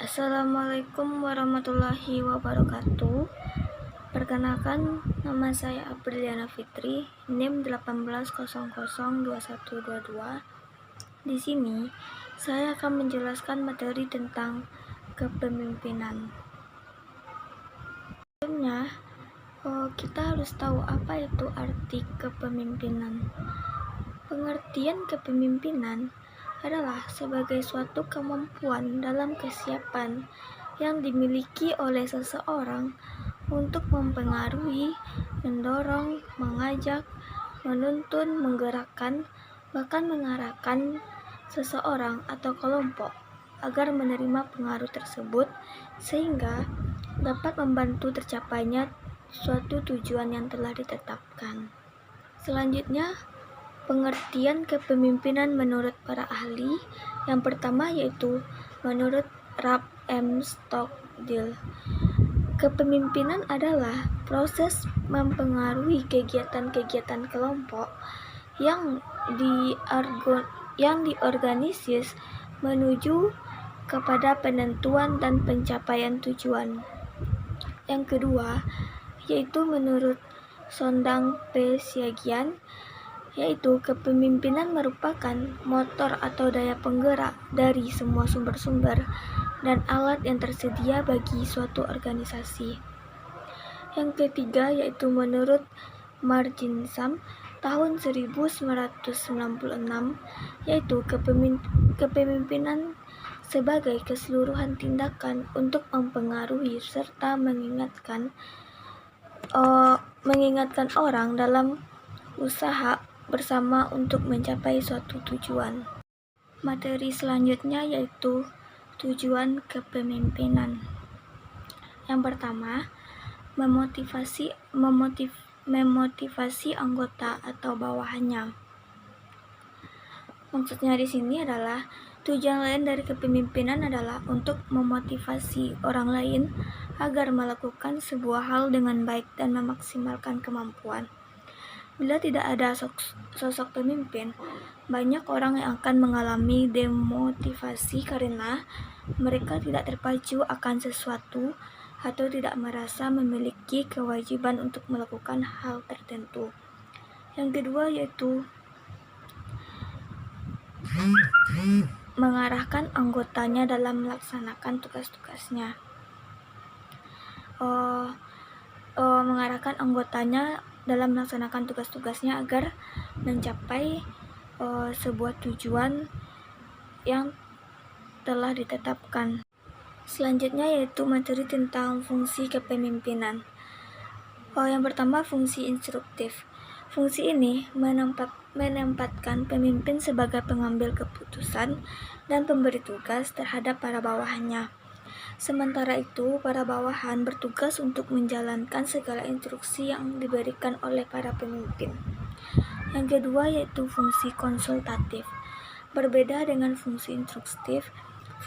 Assalamualaikum warahmatullahi wabarakatuh. Perkenalkan, nama saya Apriliana Fitri, NIM 18002122. Di sini, saya akan menjelaskan materi tentang kepemimpinan. Sebelumnya, kita harus tahu apa itu arti kepemimpinan. Pengertian kepemimpinan adalah sebagai suatu kemampuan dalam kesiapan yang dimiliki oleh seseorang untuk mempengaruhi, mendorong, mengajak, menuntun, menggerakkan, bahkan mengarahkan seseorang atau kelompok agar menerima pengaruh tersebut sehingga dapat membantu tercapainya suatu tujuan yang telah ditetapkan. Selanjutnya, pengertian kepemimpinan menurut para ahli. Yang pertama yaitu menurut Ralph M. Stockdale. Kepemimpinan adalah proses mempengaruhi kegiatan-kegiatan kelompok yang diorganisir menuju kepada penentuan dan pencapaian tujuan. Yang kedua yaitu menurut Sondang P. Siagian, yaitu kepemimpinan merupakan motor atau daya penggerak dari semua sumber-sumber dan alat yang tersedia bagi suatu organisasi. Yang ketiga yaitu menurut Martin Sam tahun 1996, yaitu kepemimpinan sebagai keseluruhan tindakan untuk mempengaruhi serta mengingatkan orang dalam usaha bersama untuk mencapai suatu tujuan. Materi selanjutnya yaitu tujuan kepemimpinan. Yang pertama, memotivasi anggota atau bawahannya. Maksudnya di sini adalah tujuan lain dari kepemimpinan adalah untuk memotivasi orang lain agar melakukan sebuah hal dengan baik dan memaksimalkan kemampuan. Bila tidak ada sosok pemimpin, banyak orang yang akan mengalami demotivasi karena mereka tidak terpacu akan sesuatu atau tidak merasa memiliki kewajiban untuk melakukan hal tertentu. Yang kedua yaitu mengarahkan anggotanya dalam melaksanakan tugas-tugasnya. Mengarahkan anggotanya dalam melaksanakan tugas-tugasnya agar mencapai sebuah tujuan yang telah ditetapkan. Selanjutnya yaitu materi tentang fungsi kepemimpinan. Yang pertama, fungsi instruktif. Fungsi ini menempatkan pemimpin sebagai pengambil keputusan dan pemberi tugas terhadap para bawahannya. Sementara itu, para bawahan bertugas untuk menjalankan segala instruksi yang diberikan oleh para pemimpin. Yang kedua yaitu fungsi konsultatif. Berbeda dengan fungsi instruktif,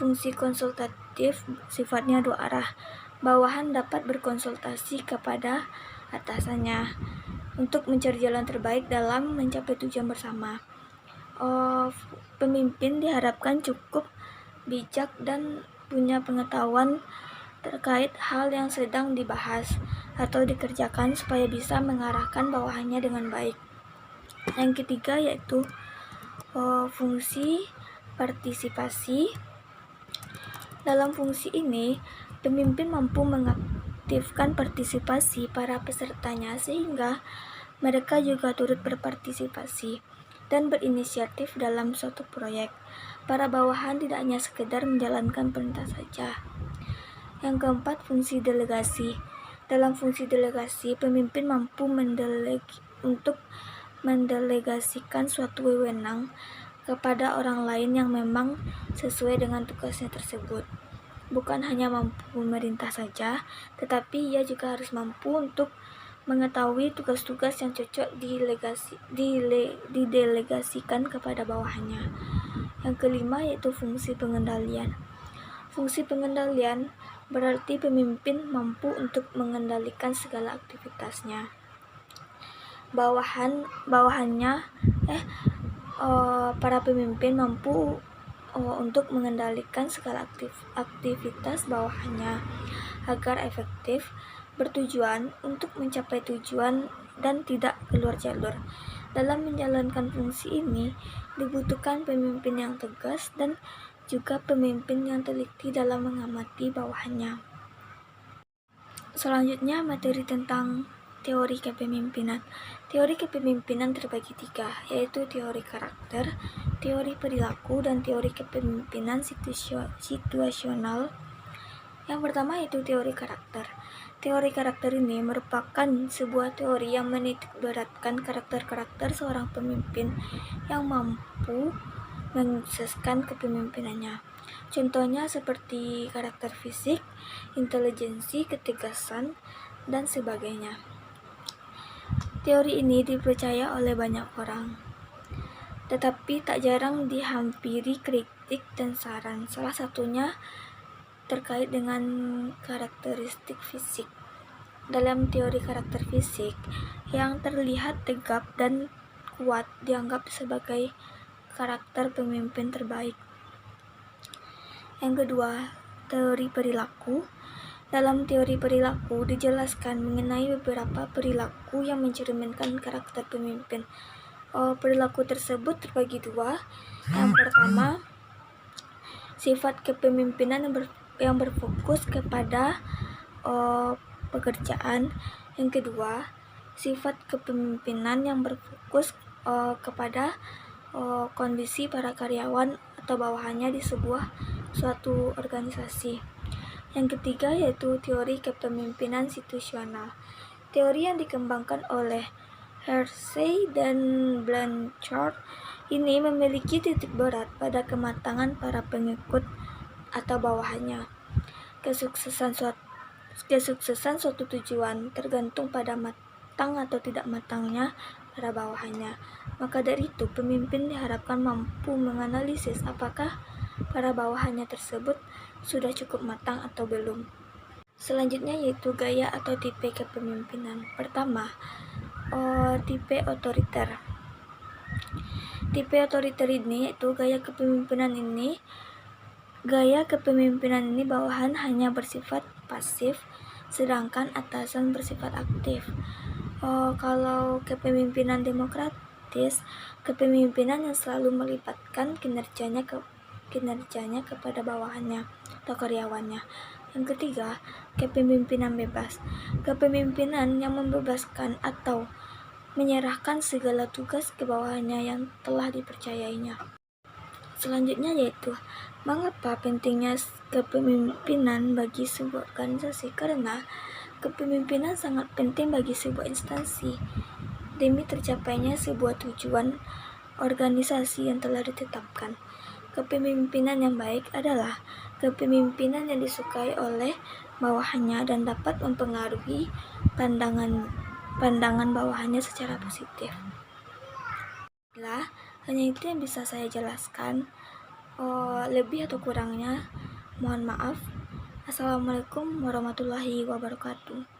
fungsi konsultatif sifatnya dua arah. Bawahan dapat berkonsultasi kepada atasannya untuk mencari jalan terbaik dalam mencapai tujuan bersama. Pemimpin diharapkan cukup bijak dan punya pengetahuan terkait hal yang sedang dibahas atau dikerjakan supaya bisa mengarahkan bawahannya dengan baik. Yang ketiga yaitu fungsi partisipasi. Dalam fungsi ini, pemimpin mampu mengaktifkan partisipasi para pesertanya sehingga mereka juga turut berpartisipasi dan berinisiatif dalam suatu proyek. Para bawahan tidak hanya sekedar menjalankan perintah saja. Yang keempat, fungsi delegasi. Dalam fungsi delegasi, pemimpin mampu mendelegasikan suatu wewenang kepada orang lain yang memang sesuai dengan tugasnya tersebut. Bukan hanya mampu memerintah saja, tetapi ia juga harus mampu untuk mengetahui tugas-tugas yang cocok didelegasikan kepada bawahannya. Yang kelima yaitu fungsi pengendalian. Fungsi pengendalian berarti pemimpin mampu untuk mengendalikan segala aktivitasnya. Para pemimpin mampu untuk mengendalikan skala aktivitas bawahannya agar efektif, bertujuan untuk mencapai tujuan dan tidak keluar jalur. Dalam menjalankan fungsi ini, dibutuhkan pemimpin yang tegas dan juga pemimpin yang teliti dalam mengamati bawahannya. Selanjutnya, materi tentang teori kepemimpinan. Teori kepemimpinan terbagi 3, yaitu teori karakter, teori perilaku, dan teori kepemimpinan situasional. Yang pertama yaitu teori karakter. Teori karakter ini merupakan sebuah teori yang menitikberatkan karakter-karakter seorang pemimpin yang mampu mensukseskan kepemimpinannya. Contohnya seperti karakter fisik, intelijensi, ketegasan, dan sebagainya. Teori ini dipercaya oleh banyak orang, tetapi tak jarang dihampiri kritik dan saran. Salah satunya terkait dengan karakteristik fisik. Dalam teori karakter fisik, yang terlihat tegap dan kuat dianggap sebagai karakter pemimpin terbaik. Yang kedua, teori perilaku. Dalam teori perilaku dijelaskan mengenai beberapa perilaku yang mencerminkan karakter pemimpin. Perilaku tersebut terbagi 2. Yang pertama, sifat kepemimpinan yang berfokus kepada pekerjaan. Yang kedua, sifat kepemimpinan yang berfokus kepada kondisi para karyawan atau bawahannya di suatu organisasi. Yang ketiga yaitu teori kepemimpinan situasional. Teori yang dikembangkan oleh Hersey dan Blanchard ini memiliki titik berat pada kematangan para pengikut atau bawahannya. Kesuksesan suatu tujuan tergantung pada matang atau tidak matangnya para bawahannya. Maka dari itu, pemimpin diharapkan mampu menganalisis apakah para bawahannya tersebut sudah cukup matang atau belum. Selanjutnya yaitu gaya atau tipe kepemimpinan. Pertama, tipe otoriter. Tipe otoriter ini yaitu gaya kepemimpinan ini bawahan hanya bersifat pasif, sedangkan atasan bersifat aktif. Kalau kepemimpinan demokratis, kepemimpinan yang selalu melibatkan kinerjanya kepada bawahannya atau karyawannya. Yang ketiga, kepemimpinan bebas. Kepemimpinan yang membebaskan atau menyerahkan segala tugas ke bawahannya yang telah dipercayainya. Selanjutnya yaitu mengapa pentingnya kepemimpinan bagi sebuah organisasi. Karena kepemimpinan sangat penting bagi sebuah instansi demi tercapainya sebuah tujuan organisasi yang telah ditetapkan. Kepemimpinan yang baik adalah kepemimpinan yang disukai oleh bawahannya dan dapat mempengaruhi pandangan bawahannya secara positif. Hanya itu yang bisa saya jelaskan. Lebih atau kurangnya mohon maaf. Assalamualaikum warahmatullahi wabarakatuh.